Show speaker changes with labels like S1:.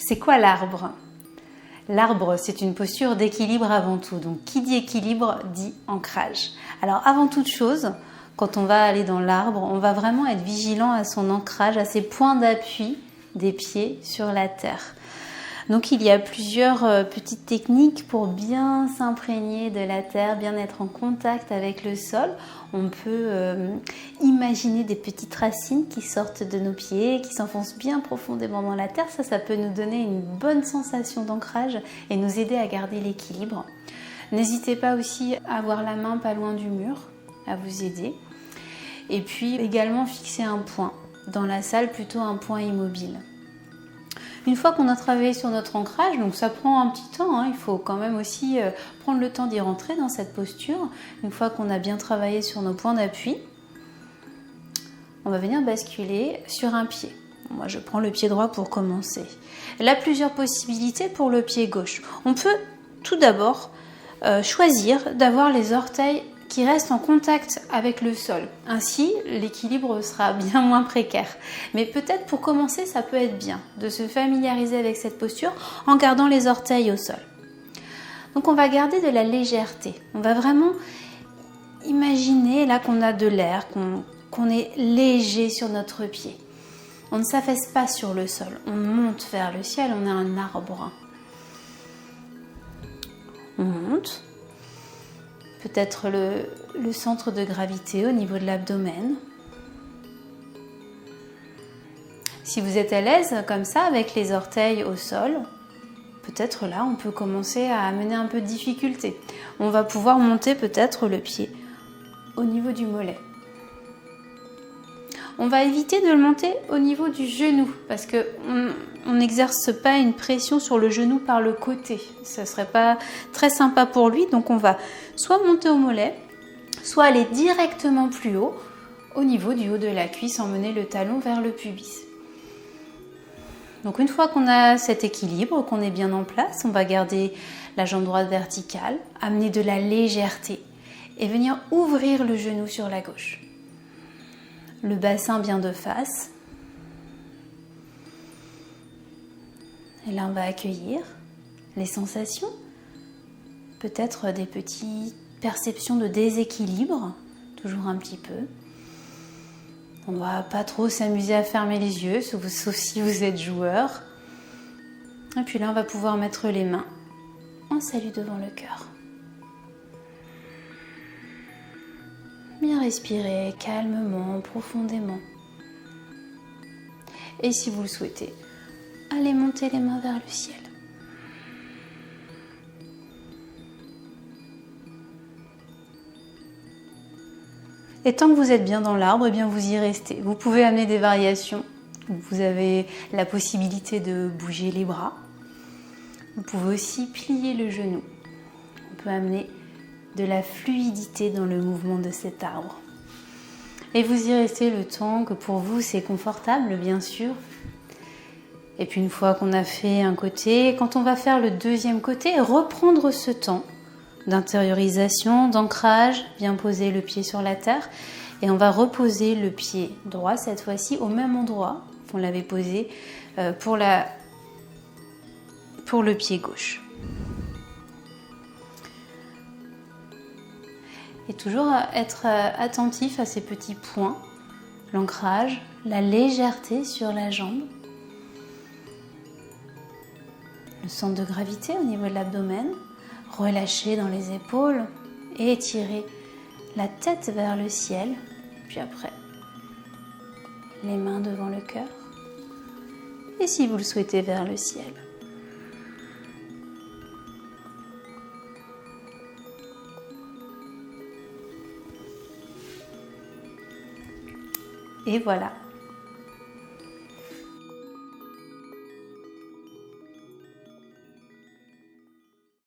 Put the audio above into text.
S1: C'est quoi l'arbre? L'arbre, c'est une posture d'équilibre avant tout. Donc, qui dit équilibre dit ancrage. Alors, avant toute chose, quand on va aller dans l'arbre, on va vraiment être vigilant à son ancrage, à ses points d'appui des pieds sur la terre. Donc, il y a plusieurs petites techniques pour bien s'imprégner de la terre, bien être en contact avec le sol. On peut imaginer des petites racines qui sortent de nos pieds, qui s'enfoncent bien profondément dans la terre. Ça peut nous donner une bonne sensation d'ancrage et nous aider à garder l'équilibre. N'hésitez pas aussi à avoir la main pas loin du mur, à vous aider. Et puis également fixer un point. Dans la salle, plutôt un point immobile. Une fois qu'on a travaillé sur notre ancrage, donc ça prend un petit temps, il faut quand même aussi prendre le temps d'y rentrer dans cette posture. Une fois qu'on a bien travaillé sur nos points d'appui, on va venir basculer sur un pied. Moi, je prends le pied droit pour commencer. Là, plusieurs possibilités pour le pied gauche. On peut tout d'abord choisir d'avoir les orteils qui restent en contact avec le sol. Ainsi, l'équilibre sera bien moins précaire. Mais peut-être pour commencer, ça peut être bien de se familiariser avec cette posture en gardant les orteils au sol. Donc on va garder de la légèreté. On va vraiment imaginer là qu'on a de l'air, qu'on est léger sur notre pied. On ne s'affaisse pas sur le sol, on monte vers le ciel, on est un arbre. On monte. Peut-être le centre de gravité au niveau de l'abdomen. Si vous êtes à l'aise comme ça avec les orteils au sol, peut-être là on peut commencer à amener un peu de difficulté. On va pouvoir monter peut-être le pied au niveau du mollet. On va éviter de le monter au niveau du genou parce qu'on n'exerce pas une pression sur le genou par le côté. Ça ne serait pas très sympa pour lui. Donc on va soit monter au mollet, soit aller directement plus haut au niveau du haut de la cuisse, emmener le talon vers le pubis. Donc une fois qu'on a cet équilibre, qu'on est bien en place, on va garder la jambe droite verticale, amener de la légèreté et venir ouvrir le genou sur la gauche. Le bassin bien de face. Et là, on va accueillir les sensations. Peut-être des petites perceptions de déséquilibre, toujours un petit peu. On ne va pas trop s'amuser à fermer les yeux, sauf si vous êtes joueur. Et puis là, on va pouvoir mettre les mains en salut devant le cœur. Bien respirer calmement, profondément. Et si vous le souhaitez, allez monter les mains vers le ciel. Et tant que vous êtes bien dans l'arbre, eh bien vous y restez. Vous pouvez amener des variations. Vous avez la possibilité de bouger les bras. Vous pouvez aussi plier le genou. On peut amener de la fluidité dans le mouvement de cet arbre. Et vous y restez le temps que pour vous c'est confortable, bien sûr. Et puis une fois qu'on a fait un côté, quand on va faire le deuxième côté, reprendre ce temps d'intériorisation, d'ancrage, bien poser le pied sur la terre. Et on va reposer le pied droit cette fois-ci au même endroit qu'on l'avait posé pour le pied gauche. Et toujours être attentif à ces petits points, l'ancrage, la légèreté sur la jambe, le centre de gravité au niveau de l'abdomen, relâcher dans les épaules et étirer la tête vers le ciel, puis après les mains devant le cœur et si vous le souhaitez vers le ciel. Et voilà,